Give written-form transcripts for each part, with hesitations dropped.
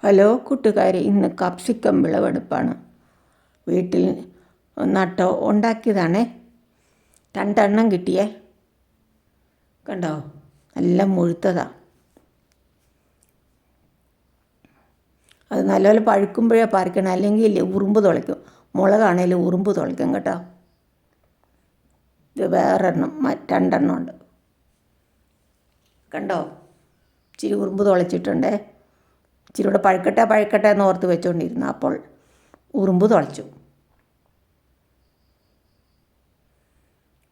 Hello കൂട്ടുകാരെ, ഇന്ന് capsicum വിളവെടുപ്പാണ്. വീട്ടിൽ ഉണ്ടാക്കിയതാണേ. 2 എണ്ണം കിട്ടിയേ. കണ്ടോ, നല്ല മുഴുത്തതാണ്. അത് നല്ലപോലെ പഴുക്കുമ്പോഴേ പറിക്കണം, അല്ലെങ്കിൽ ഉറുമ്പ് തുളയ്ക്കും. മുളകാണേലും ഉറുമ്പ് തുളയ്ക്കും കേട്ടോ. ഇത് വേറെണ്ണം 2 എണ്ണം ഉണ്ട്. കണ്ടോ, ഇച്ചിരി ഉറുമ്പ് തുളച്ചിട്ടുണ്ടേ. ഇച്ചിരി കൂടെ പഴുക്കട്ടെ എന്ന് ഓർത്ത് വെച്ചുകൊണ്ടിരുന്നു. അപ്പോൾ ഉറുമ്പ് തുളച്ചു.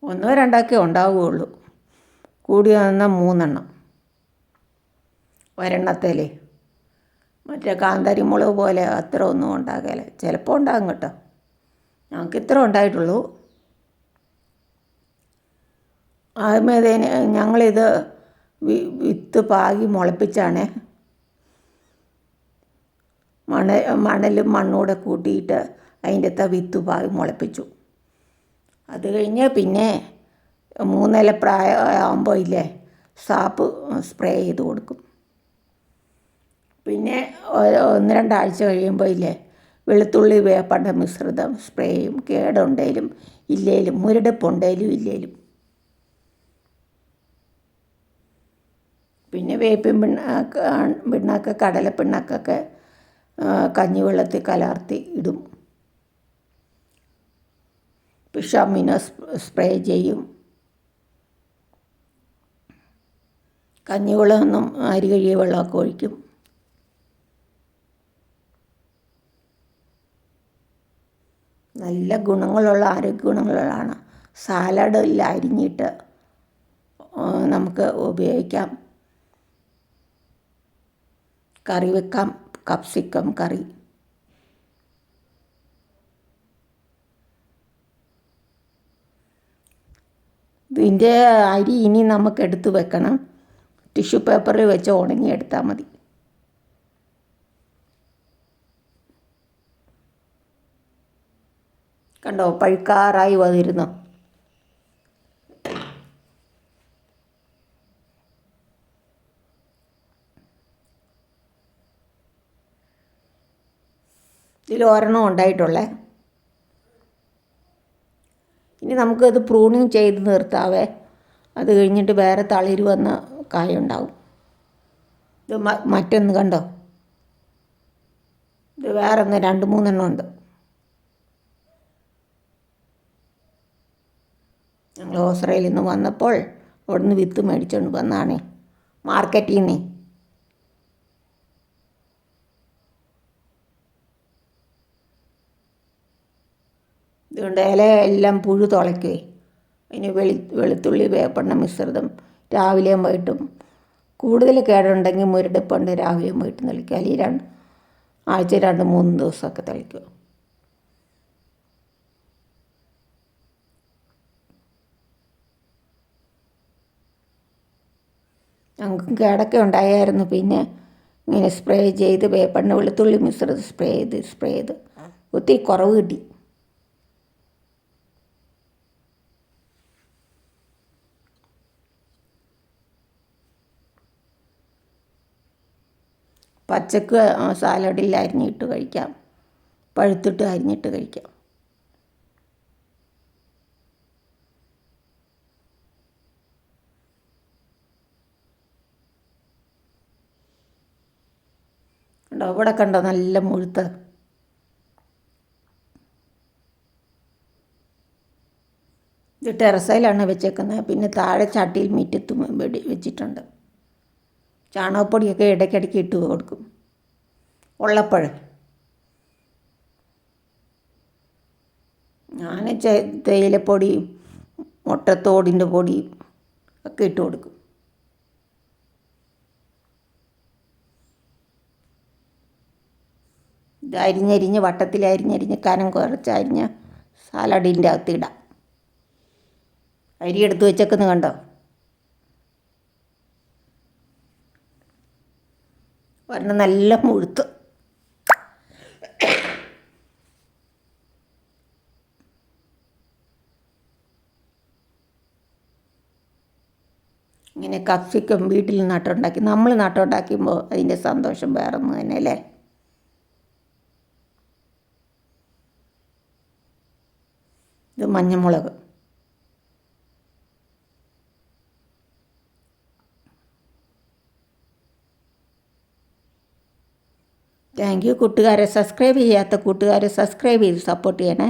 1 2 ഉണ്ടാവുകയുള്ളൂ. കൂടി വന്നാൽ 3 എണ്ണം ഒരെണ്ണത്തേലേ. മറ്റേ കാന്താരി മുളക് പോലെ അത്ര ഒന്നും ഉണ്ടാകില്ല. ചിലപ്പോൾ ഉണ്ടാകും കേട്ടോ. ഞങ്ങൾക്ക് ഇത്ര ഉണ്ടായിട്ടുള്ളൂ. ആദ്യമേതേന് ഞങ്ങളിത് വിത്ത് പാകി മുളപ്പിച്ചാണേ. മണലും മണ്ണൂടെ കൂട്ടിയിട്ട് അതിൻ്റെ വിത്ത് പാകി മുളപ്പിച്ചു. അത് കഴിഞ്ഞ് പിന്നെ 3 ഇല പ്രായമാകുമ്പോൾ ഇല്ലേ, സാപ്പ് സ്പ്രേ ചെയ്ത് കൊടുക്കും. പിന്നെ 1 2 ആഴ്ച കഴിയുമ്പോൾ ഇല്ലേ, വെളുത്തുള്ളി വേപ്പണ്ട മിശ്രിതം സ്പ്രേ ചെയ്യും. കേടുണ്ടേലും ഇല്ലേലും, മുരടിപ്പുണ്ടേലും ഇല്ലേലും. പിന്നെ വേപ്പിൻ പിണ്ണാക്ക് കടലപ്പിണ്ണാക്കൊക്കെ കഞ്ഞിവെള്ളത്തിൽ കലർത്തി ഇടും. പിഷാമിനോ സ്പ്രേ ചെയ്യും. കഞ്ഞിവെള്ളമൊന്നും അരി കഴുകിയ വെള്ളമൊക്കെ ഒഴിക്കും. നല്ല ഗുണങ്ങളുള്ള, ആരോഗ്യ ഗുണങ്ങളുള്ളതാണ്. സാലഡിൽ അരിഞ്ഞിട്ട് നമുക്ക് ഉപയോഗിക്കാം. കറി വെക്കാം, കാപ്സിക്കം കറി. ഇതിൻ്റെ അരി ഇനി നമുക്ക് എടുത്ത് വെക്കണം. ടിഷ്യൂ പേപ്പറിൽ വെച്ച് ഉണങ്ങിയെടുത്താൽ മതി. കണ്ടോ, പഴുക്കാറായി വന്നിരുന്നു. ഇതിൽ 1 എണ്ണം ഉണ്ടായിട്ടുള്ളേ. ഇനി നമുക്കത് പ്രൂണിങ് ചെയ്ത് നിർത്താവേ. അത് കഴിഞ്ഞിട്ട് വേറെ തളിര് വന്ന കായുണ്ടാവും. ഇത് മറ്റൊന്ന് കണ്ടോ, ഇത് വേറെ 2 3 എണ്ണം ഉണ്ട്. ഞങ്ങൾ ഓസ്ട്രേലിയയിൽ നിന്ന് വന്നപ്പോൾ അവിടുന്ന് വിത്ത് മേടിച്ചുകൊണ്ട് വന്നാണേ, മാർക്കറ്റിൽ നിന്ന്. ഇതുകൊണ്ട് ഇലയെല്ലാം പുഴു തുളയ്ക്കുകയെ. അതിന് വെളുത്തുള്ളി വേപ്പെണ്ണ മിശ്രിതം രാവിലെയും വൈകിട്ടും. കൂടുതൽ കേടുണ്ടെങ്കിൽ മുരടിപ്പുണ്ട്, രാവിലെയും വൈകിട്ടും തളിക്കുക. അല്ലെങ്കിൽ ആഴ്ച 2 3 ദിവസമൊക്കെ തളിക്കുക. ഞങ്ങൾക്ക് കേടൊക്കെ ഉണ്ടായിരുന്നു. പിന്നെ ഇങ്ങനെ സ്പ്രേ ചെയ്ത് വേപ്പെണ്ണ വെളുത്തുള്ളി മിശ്രിതം സ്പ്രേ ചെയ്ത് ഒത്തിരി കുറവ് കിട്ടി. പച്ചക്ക് സാലഡിൽ അരിഞ്ഞിട്ട് കഴിക്കാം, പഴുത്തിട്ട് അരിഞ്ഞിട്ട് കഴിക്കാം. കണ്ടോ, ഇവിടെ കണ്ടോ, നല്ല മുഴുത്ത. ഇത് ടെറസയിലാണ് വെച്ചേക്കുന്നത്. പിന്നെ താഴെ ചട്ടിയിൽ മുറ്റത്തും വെച്ചിട്ടുണ്ട്. ചാണകപ്പൊടിയൊക്കെ ഇടയ്ക്കിടയ്ക്ക് ഇട്ട് കൊടുക്കും ഉള്ളപ്പോൾ. ഞാൻ തേയിലപ്പൊടിയും മുട്ടത്തോടിൻ്റെ പൊടിയും ഒക്കെ ഇട്ട് കൊടുക്കും. ഇത് അരിഞ്ഞരിഞ്ഞ് വട്ടത്തിൽ അരിഞ്ഞരിഞ്ഞ് കനം കുറച്ച് അരിഞ്ഞ് സാലഡിൻ്റെ അകത്തിടാം. അരി എടുത്ത് വെച്ചേക്കുന്നത് കണ്ടോ, ഒരെണ്ണം നല്ല മുഴുത്ത്. ഇങ്ങനെ കാപ്സിക്കം വീട്ടിൽ നട്ടുണ്ടാക്കി, നമ്മൾ നട്ടുണ്ടാക്കുമ്പോൾ അതിൻ്റെ സന്തോഷം വേറൊന്നും തന്നെ അല്ലേ. ഇത് മഞ്ഞൾമുളക്. താങ്ക് യു കൂട്ടുകാരെ. സബ്സ്ക്രൈബ് ചെയ്യാത്ത കൂട്ടുകാരെ സബ്സ്ക്രൈബ് ചെയ്ത് സപ്പോർട്ട് ചെയ്യണേ.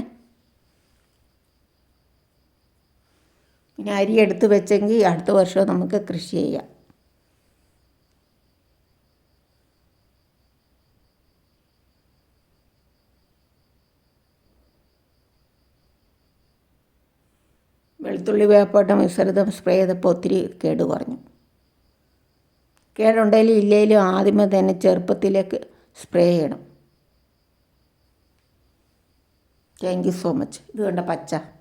പിന്നെ അരി എടുത്ത് വെച്ചെങ്കിൽ അടുത്ത വർഷം നമുക്ക് കൃഷി ചെയ്യാം. വെളുത്തുള്ളി വേപ്പാട്ട മിശ്രിതം സ്പ്രേ ചെയ്തപ്പോൾ ഒത്തിരി കേട് കുറഞ്ഞു. കേടുണ്ടെങ്കിലും ഇല്ലെങ്കിലും ആദ്യമേ തന്നെ ചെറുപ്പത്തിലേക്ക് സ്പ്രേ ചെയ്യണം. Thank you so much. ഇത് കണ്ട പച്ച